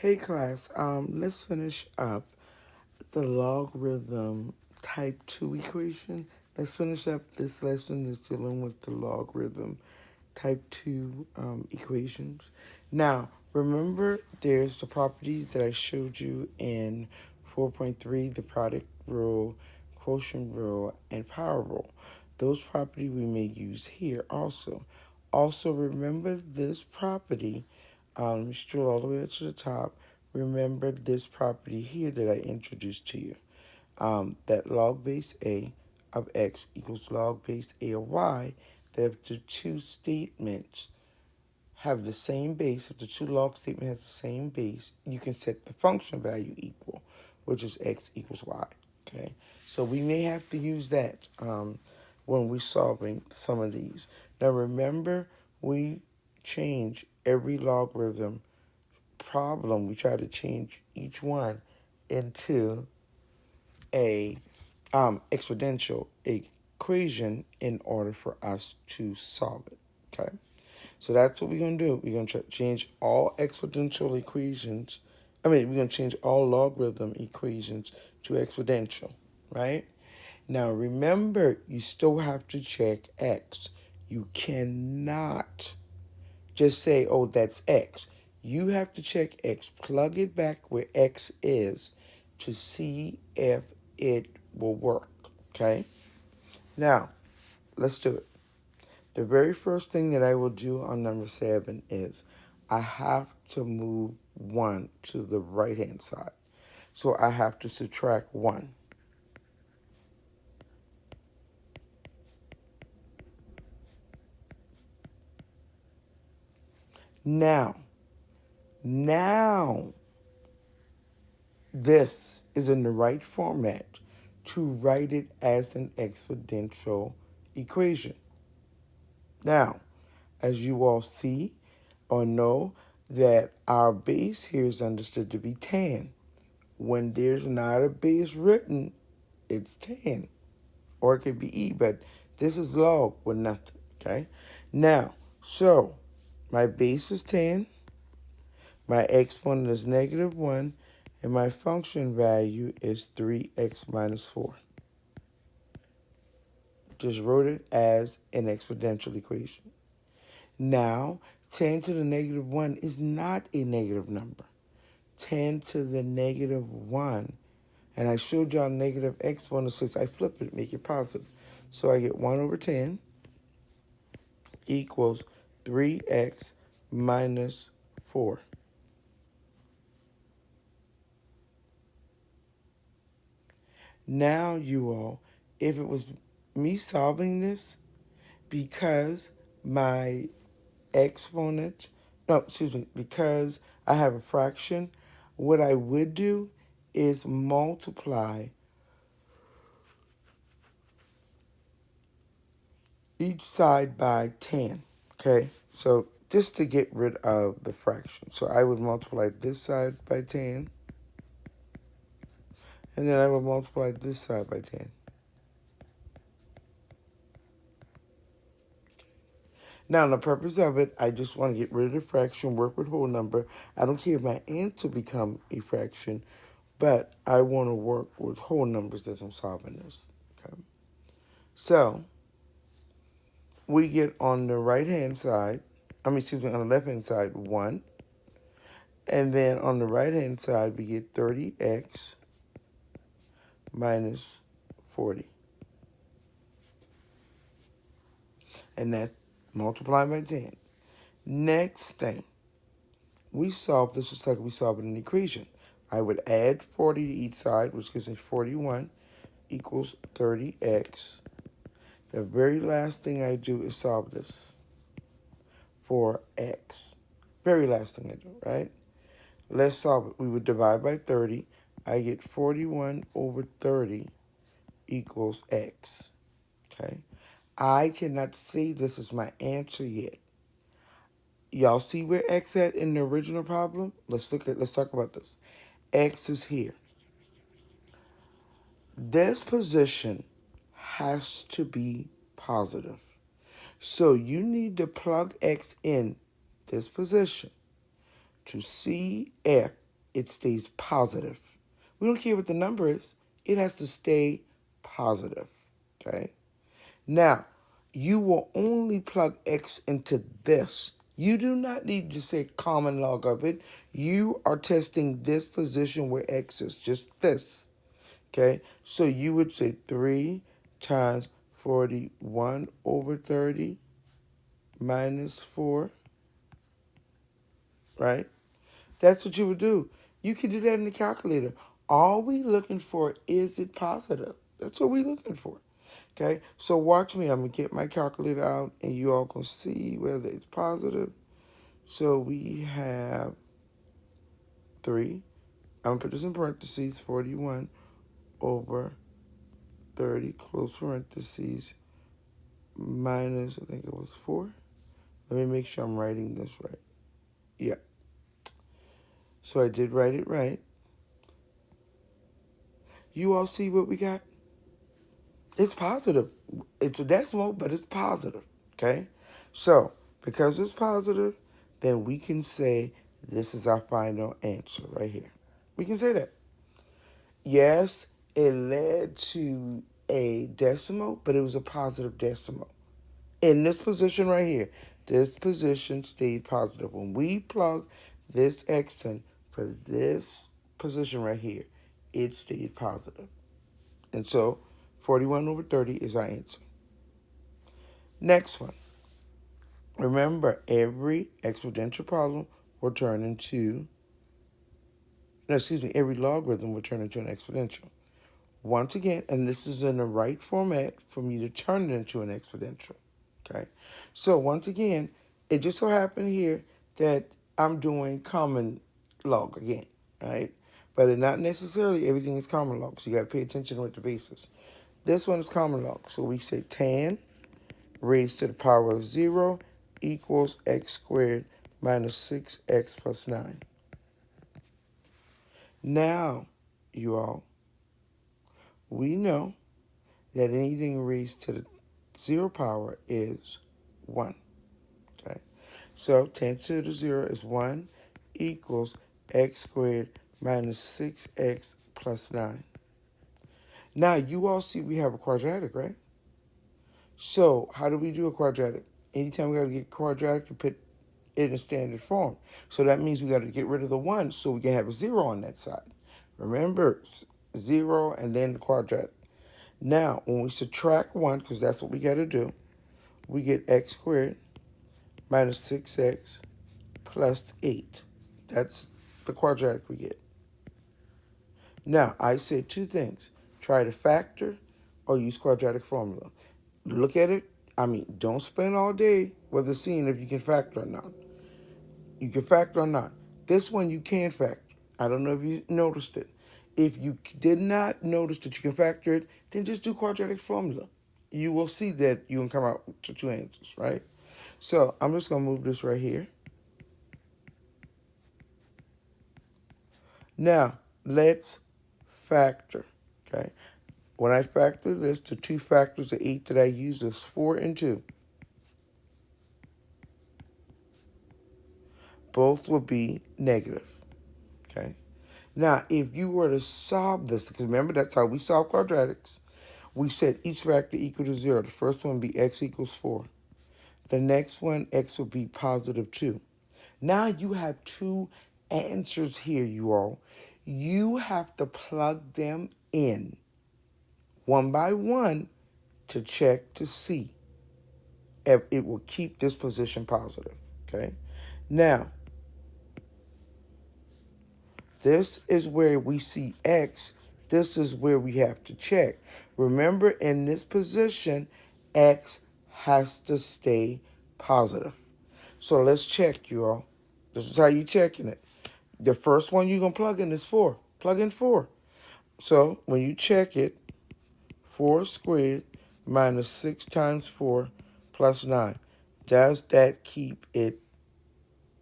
Hey class, let's finish up the logarithm type 2 equation. Let's finish up this lesson that's dealing with the logarithm type 2 equations. Now, remember there's the properties that I showed you in 4.3, the product rule, quotient rule, and power rule. Those properties we may use here also. Also, remember this property. Let me scroll all the way up to the top. Remember this property here that I introduced to you. That log base A of x equals log base A of y, that if the two statements have the same base, if the two log statement has the same base, you can set the function value equal, which is x equals y. Okay, so we may have to use that when we're solving some of these. Now remember, we change every logarithm problem. We try to change each one into a exponential equation in order for us to solve it. Okay, so that's what we're going to do. We're going to change all exponential equations. We're going to change all logarithm equations to exponential, right? Now, remember, you still have to check x. You cannot just say, oh, that's x. You have to check x, plug it back where x is to see if it will work, okay? Now, let's do it. The very first thing that I will do on number 7 is I have to move 1 to the right-hand side. So I have to subtract 1. Now, this is in the right format to write it as an exponential equation. Now, as you all see or know, that our base here is understood to be tan. When there's not a base written, it's tan. Or it could be E, but this is log with nothing, okay? Now, so my base is 10, my exponent is -1, and my function value is 3x minus 4. Just wrote it as an exponential equation. Now, 10 to the -1 is not a negative number. 10 to the -1, and I showed y'all negative exponent, since I flip it, make it positive. So I get 1 over 10 equals 3x minus 4. Now, you all, if it was me solving this, because my exponent, no, excuse me, because I have a fraction, what I would do is multiply each side by 10, okay? So just to get rid of the fraction. So I would multiply this side by 10, and then I would multiply this side by 10. Now, the purpose of it, I just want to get rid of the fraction, work with whole number. I don't care if my answer become a fraction, but I want to work with whole numbers as I'm solving this. Okay. So we get on the right-hand side, on the left-hand side, 1. And then on the right-hand side, we get 30x minus 40. And that's multiplied by 10. Next thing, we solve this just like we solve an equation. I would add 40 to each side, which gives me 41 equals 30x. The very last thing I do is solve this for x. Very last thing I do, right? Let's solve it. We would divide by 30. I get 41 over 30 equals x. Okay? I cannot say this is my answer yet. Y'all see where x at in the original problem? Let's talk about this. X is here. This position has to be positive. So you need to plug x in this position to see if it stays positive. We don't care what the number is. It has to stay positive, okay? Now, you will only plug x into this. You do not need to say common log of it. You are testing this position where x is, just this, okay? So you would say 3 times 41 over 30 minus 4, right? That's what you would do. You can do that in the calculator. All we looking for is it positive. That's what we looking for. Okay, so watch me. I'm going to get my calculator out and you all can see whether it's positive. So we have 3. I'm going to put this in parentheses, 41 over 30, close parentheses, minus, I think it was 4. Let me make sure I'm writing this right. Yeah. So I did write it right. You all see what we got? It's positive. It's a decimal, but it's positive, okay? So, because it's positive, then we can say this is our final answer right here. We can say that. Yes, it led to a decimal, but it was a positive decimal. In this position right here, this position stayed positive. When we plug this x in for this position right here, it stayed positive. And so 41 over 30 is our answer. Next one. Remember, every exponential problem will turn into, every logarithm will turn into an exponential. Once again, and this is in the right format for me to turn it into an exponential. Okay? So once again, it just so happened here that I'm doing common log again, right? But it not necessarily everything is common log, so you got to pay attention with the basis. This one is common log, so we say tan raised to the power of 0 equals x squared minus 6x plus 9. Now, you all, we know that anything raised to the 0 power is 1. Okay, so tan to the 0 is 1 equals x squared minus 6x plus 9. Now, you all see we have a quadratic, right? So, how do we do a quadratic? Anytime we got to get quadratic, we put it in standard form. So that means we got to get rid of the 1 so we can have a 0 on that side. Remember, 0 and then the quadratic. Now, when we subtract 1, because that's what we got to do, we get x squared minus 6x plus 8. That's the quadratic we get. Now, I said 2 things. Try to factor or use quadratic formula. Look at it. Don't spend all day with seeing if you can factor or not. You can factor or not. This one you can factor. I don't know if you noticed it. If you did not notice that you can factor it, then just do quadratic formula. You will see that you can come out to 2 answers, right? So I'm just going to move this right here. Now, let's factor, okay? When I factor this, the 2 factors of 8 that I use is 4 and 2. Both will be negative, okay? Now, if you were to solve this, because remember that's how we solve quadratics, we said each factor equal to 0. The first one would be x equals 4. The next one, x will be positive 2. Now you have 2 answers here, you all. You have to plug them in one by one to check to see if it will keep this position positive, okay? Now, this is where we see x. This is where we have to check. Remember, in this position, x has to stay positive. So let's check, you all. This is how you checking it. The first one you're going to plug in is 4. Plug in 4. So when you check it, 4 squared minus 6 times 4 plus 9. Does that keep it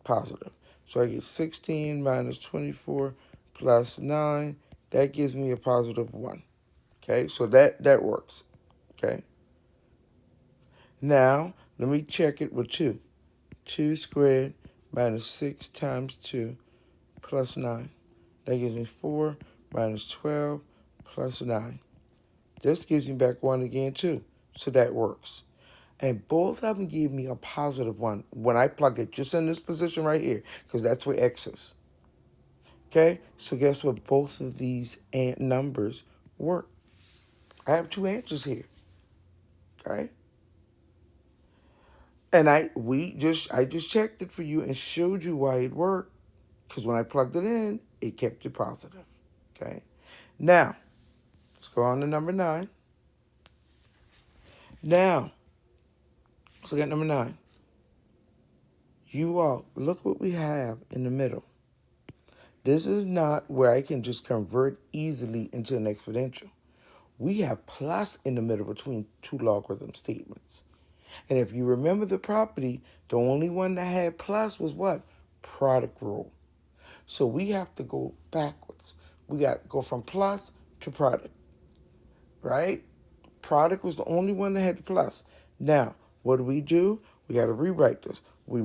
positive? So I get 16 minus 24 plus 9. That gives me a positive 1. Okay, so that works. Okay. Now, let me check it with 2. 2 squared minus 6 times 2 plus 9. That gives me 4 minus 12 plus 9. This gives me back 1 again, too. So that works. And both of them give me a positive 1 when I plug it just in this position right here, because that's where x is. Okay? So guess what? Both of these numbers work. I have 2 answers here. Okay? And I just checked it for you and showed you why it worked. Because when I plugged it in, it kept it positive. Okay? Now, let's go on to number 9. Now, let's look at number 9. You all, look what we have in the middle. This is not where I can just convert easily into an exponential. We have plus in the middle between two logarithm statements. And if you remember the property, the only one that had plus was what? Product rule. So we have to go backwards. We got to go from plus to product, right? Product was the only one that had the plus. Now, what do? We got to rewrite this. We're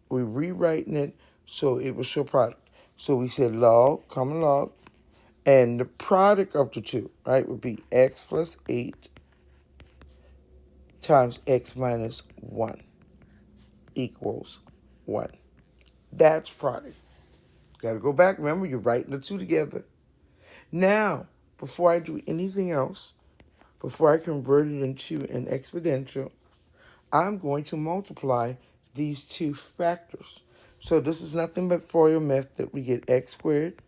rewriting it so it will show product. So we said log, common log, and the product of the two, right, would be x plus 8 times x minus 1 equals 1. That's product. Got to go back. Remember, you're writing the two together. Now, before I do anything else, before I convert it into an exponential, I'm going to multiply these two factors. So this is nothing but for your method. We get x squared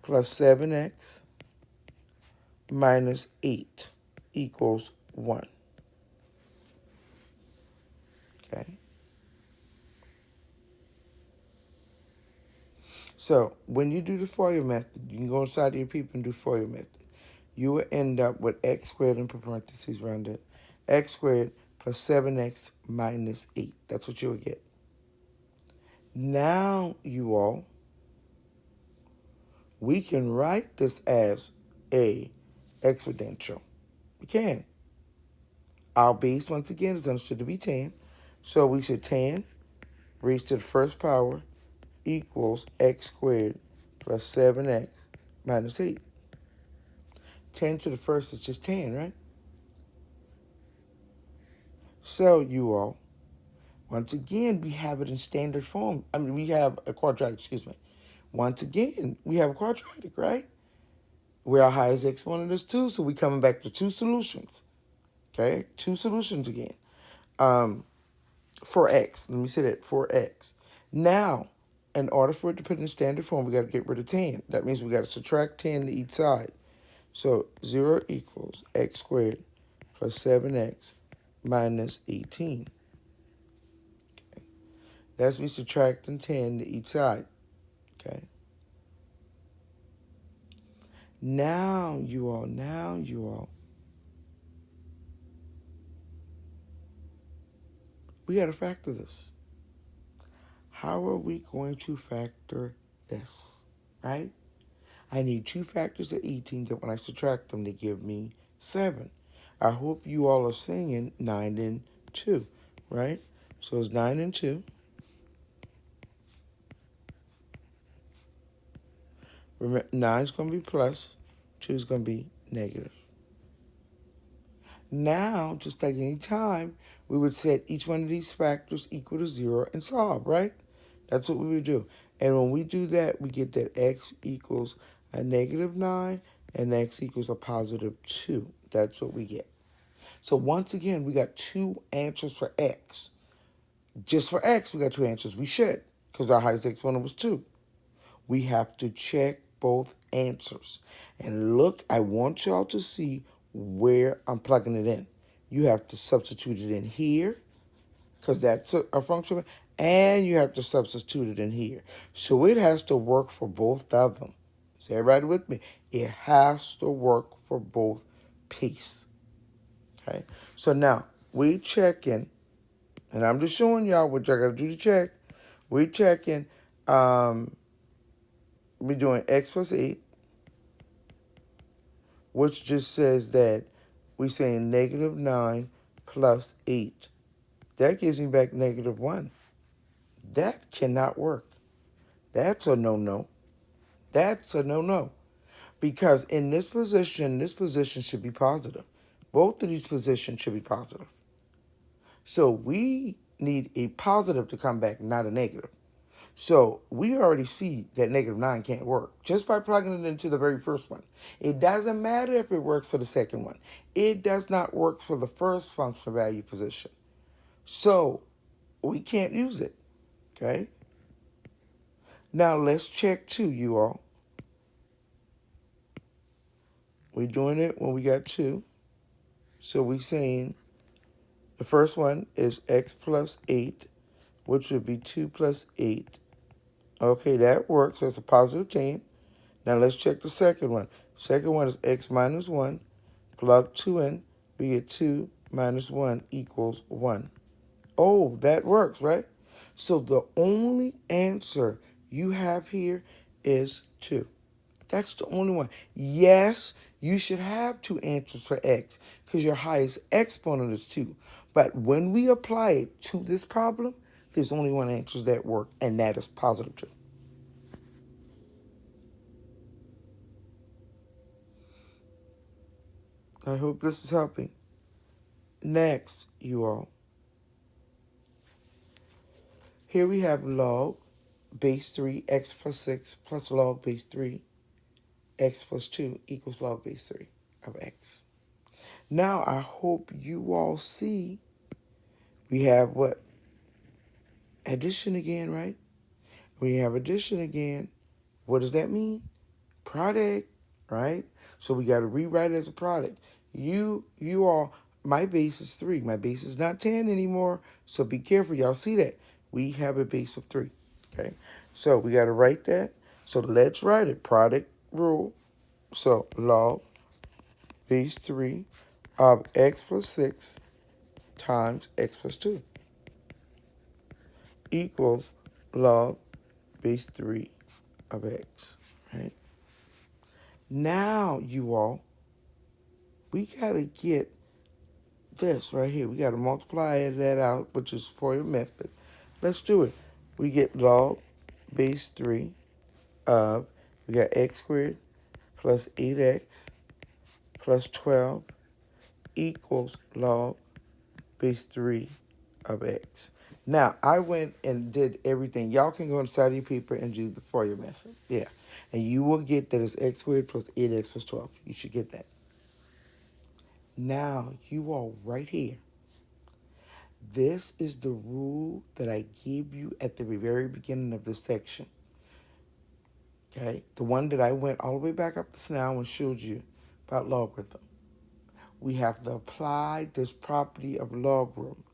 plus 7x minus 8 equals 1. Okay. So when you do the FOIL method, you can go inside of your people and do FOIL method. You will end up with x squared in parentheses rounded, x squared plus 7x minus 8. That's what you'll get. Now, you all, we can write this as a exponential. We can. Our base, once again, is understood to be 10. So we said 10 raised to the first power equals x squared plus 7x minus 8. 10 to the first is just 10, right? So, you all, once again, we have it in standard form. We have a quadratic, excuse me. Once again, we have a quadratic, right? Where our highest exponent is 2, so we're coming back to 2 solutions. Okay? 2 solutions again. For x, let me say that, for x. Now, in order for it to put in standard form, we got to get rid of 10. That means we got to subtract 10 to each side. So 0 equals x squared plus 7x minus 18. Okay. That's me subtracting 10 to each side. Okay. Now you all, we got to factor this. How are we going to factor this, right? I need 2 factors of 18 that when I subtract them, they give me 7. I hope you all are singing 9 and 2, right? So it's 9 and 2. Remember, 9 is going to be plus, 2 is going to be negative. Now, just like any time, we would set each one of these factors equal to 0 and solve, right? That's what we would do. And when we do that, we get that x equals a negative 9 and x equals a positive 2. That's what we get. So once again, we got 2 answers for x. Just for x, we got 2 answers. We should, because our highest exponent was 2. We have to check both answers. And look, I want y'all to see where I'm plugging it in. You have to substitute it in here, because that's a function, and you have to substitute it in here. So it has to work for both of them. Say it right with me. It has to work for both pieces. Okay? So now, we checking, and I'm just showing y'all what y'all got to do to check. We checking, we're doing x plus 8, which just says that we're saying negative 9 plus 8. That gives me back negative 1. That cannot work. That's a no-no. That's a no-no. Because in this position should be positive. Both of these positions should be positive. So we need a positive to come back, not a negative. So we already see that -9 can't work just by plugging it into the very first one. It doesn't matter if it works for the second one. It does not work for the first function value position. So we can't use it. Okay? Now let's check 2, you all. We're doing it when we got 2. So we're saying the first one is x plus 8, which would be 2 plus 8. Okay, that works. That's a positive 10. Now let's check the second one. Second one is x minus 1. Plug 2 in. We get 2 minus 1 equals 1. Oh, that works, right? So the only answer you have here is 2. That's the only one. Yes, you should have 2 answers for x because your highest exponent is 2. But when we apply it to this problem, there's only one answer that work, and that is positive 2. I hope this is helping. Next, you all. Here we have log base 3 x plus 6 plus log base 3 x plus 2 equals log base 3 of x. Now, I hope you all see we have what? Addition again, right? When you have addition again, what does that mean? Product, right? So we got to rewrite it as a product. You all, my base is 3. My base is not 10 anymore, so be careful. Y'all see that? We have a base of 3, okay? So we got to write that. So let's write it. Product rule. So log base 3 of x plus 6 times x plus 2 equals log base 3 of x, right? Now, you all, we got to get this right here. We got to multiply that out, which is for your method. Let's do it. We get log base 3 of, we got x squared plus 8x plus 12 equals log base 3 of x. Now, I went and did everything. Y'all can go inside of your paper and do the for your method. Yeah. And you will get that it's x squared plus 8x plus 12. You should get that. Now, you all right here. This is the rule that I gave you at the very beginning of this section. Okay? The one that I went all the way back up to now and showed you about logarithm. We have to apply this property of logarithm.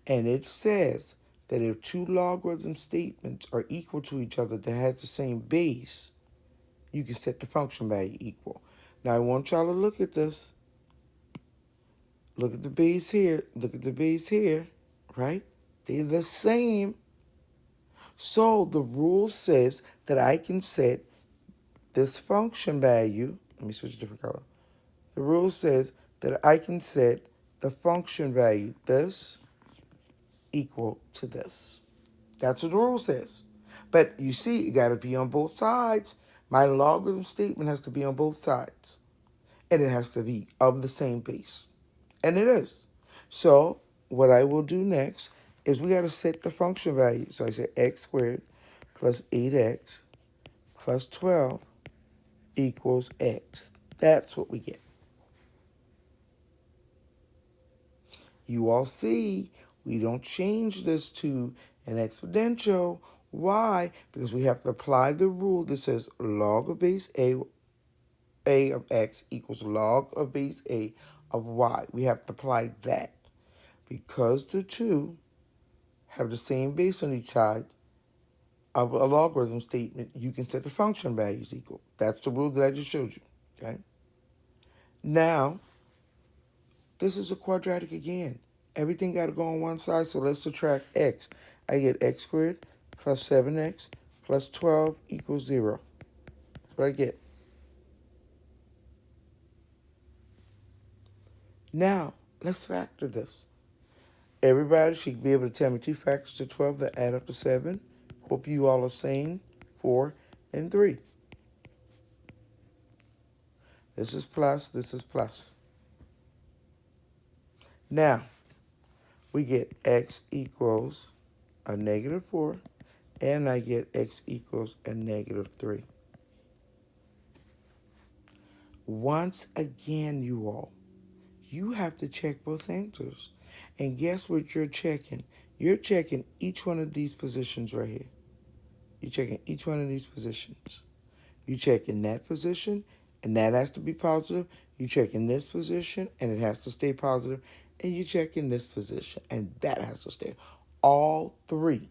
And it says that if 2 logarithm statements are equal to each other that has the same base, you can set the function value equal. Now, I want y'all to look at this. Look at the base here. Look at the base here, right? They're the same. So the rule says that I can set this function value. Let me switch to a different color. The rule says that I can set the function value, this, equal to this. That's what the rule says. But you see, it got to be on both sides. My logarithm statement has to be on both sides. And it has to be of the same base. And it is. So what I will do next is we got to set the function value. So I say x squared plus 8x plus 12 equals x. That's what we get. You all see we don't change this to an exponential. Why? Because we have to apply the rule that says log of base a of x equals log of base a of y. We have to apply that. Because the 2 have the same base on each side of a logarithm statement, you can set the function values equal. That's the rule that I just showed you. Okay. Now, this is a quadratic again. Everything got to go on one side, so let's subtract x. I get x squared plus 7x plus 12 equals 0. That's what I get. Now, let's factor this. Everybody should be able to tell me 2 factors of 12 that add up to 7. Hope you all are saying 4 and 3. This is plus, this is plus. Now, we get x equals a negative 4, and I get x equals a negative 3. Once again, you all, you have to check both answers. And guess what you're checking? You're checking each one of these positions right here. You're checking each one of these positions. You check in that position, and that has to be positive. You check in this position, and it has to stay positive. And you check in this position, and that has to stay. All three.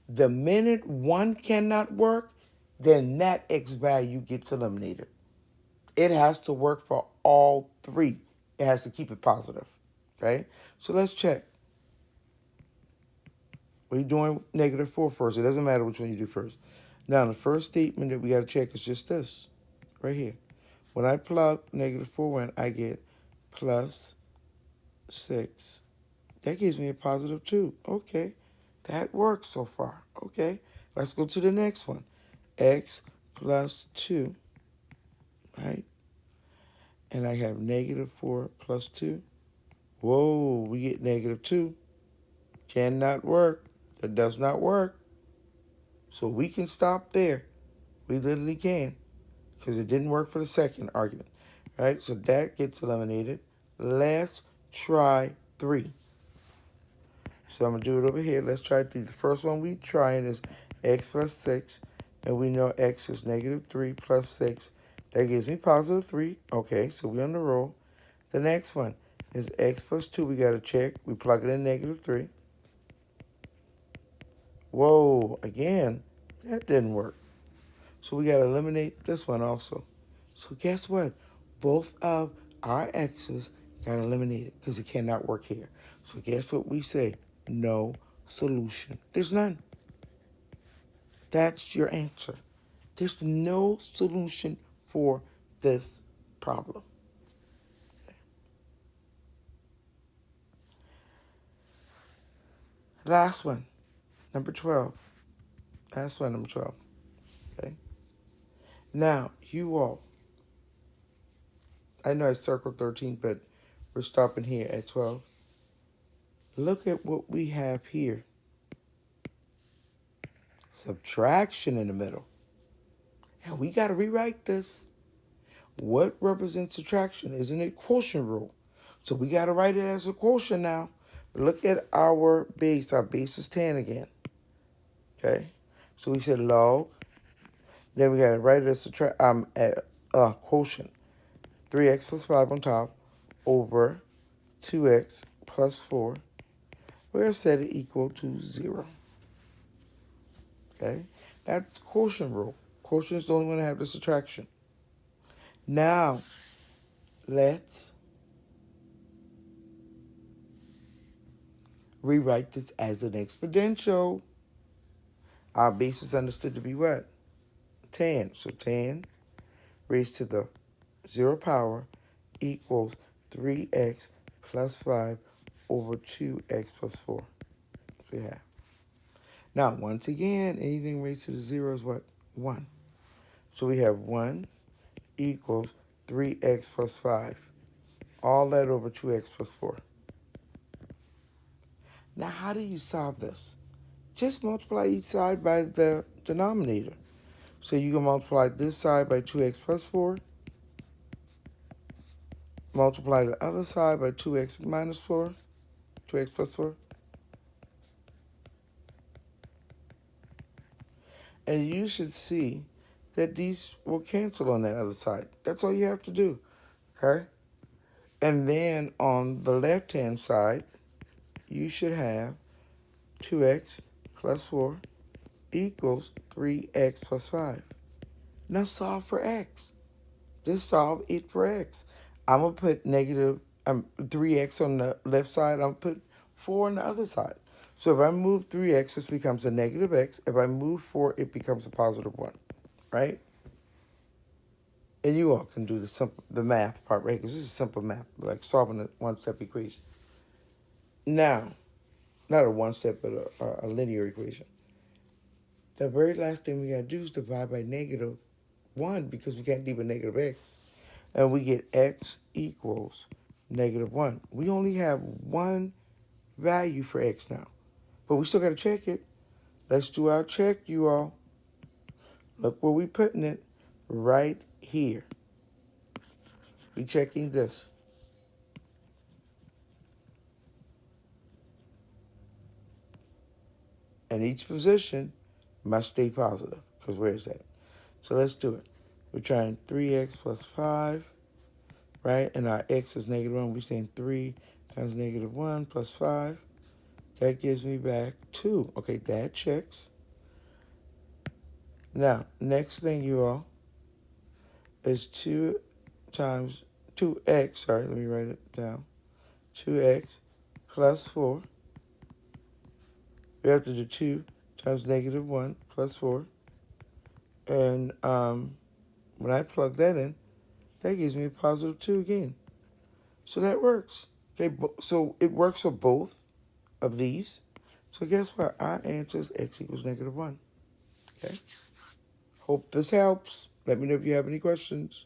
The minute one cannot work, then that x value gets eliminated. It has to work for all three. It has to keep it positive. Okay? So let's check. We're doing negative 4 first. It doesn't matter which one you do first. Now, the first statement that we got to check is just this right here. When I plug negative 4 in, I get plus 6. That gives me a positive 2. Okay, that works so far. Okay, let's go to the next one. X plus 2, right? And I have negative 4 plus 2. Whoa, we get negative 2. Cannot work. That does not work. So we can stop there. We literally can, because it didn't work for the second argument, right? So that gets eliminated. Let's try 3. So I'm going to do it over here. Let's try 3. The first one we trying is x plus 6, and we know x is negative 3 plus 6. That gives me positive 3. Okay, so we're on the roll. The next one is x plus 2. We got to check. We plug it in negative 3. Whoa, again, that didn't work. So we got to eliminate this one also. So guess what? Both of our x's got eliminated because it cannot work here. So guess what we say? No solution. There's none. That's your answer. There's no solution for this problem. Okay. Last one, number 12. Last one, number 12. Okay. Now, you all, I know I circled 13, but we're stopping here at 12. Look at what we have here. Subtraction in the middle. And we got to rewrite this. What represents subtraction? Isn't it quotient rule? So we got to write it as a quotient now. Look at our base. Our base is 10 again. Okay? So we said log. Then we got to write it as quotient. 3x plus 5 on top over 2x plus 4. We're going to set it equal to 0. Okay? That's quotient rule. Quotient is the only one to have the subtraction. Now, let's rewrite this as an exponential. Our base is understood to be what? 10. So 10 raised to the 0 power equals 3x plus 5 over 2x plus 4. That's what we have. Now, once again, anything raised to the 0 is what? 1. So we have 1 equals 3x plus 5. All that over 2x plus 4. Now, how do you solve this? Just multiply each side by the denominator. So you can multiply this side by 2x plus 4. Multiply the other side by 2x minus 4. 2x plus 4. And you should see that these will cancel on that other side. That's all you have to do. Okay? And then on the left-hand side, you should have 2x plus 4 equals 3x plus 5. Now solve for x. Just solve it for x. I'm going to put negative 3x on the left side. I'm going to put 4 on the other side. So if I move 3x, this becomes a negative x. If I move 4, it becomes a positive 1. Right? And you all can do the math part, right? Because this is simple math, like solving a one-step equation. Now, not a one-step, but a linear equation. The very last thing we got to do is divide by negative 1 because we can't leave a negative x. And we get x equals -1. We only have one value for x now, but we still got to check it. Let's do our check, you all. Look where we putting it, right here. We checking this. And each position must stay positive, because where is that? So let's do it. We're trying 3x plus 5, right? And our x is -1. We're saying 3 times -1 plus 5. That gives me back 2. Okay, that checks. Now, next thing, you all, is 2 times 2x. Sorry, let me write it down. 2x plus 4. We have to do 2 times -1 plus 4. And when I plug that in, that gives me a positive 2 again. So that works. Okay, so it works for both of these. So guess what? Our answer is x equals -1. Okay. Hope this helps. Let me know if you have any questions.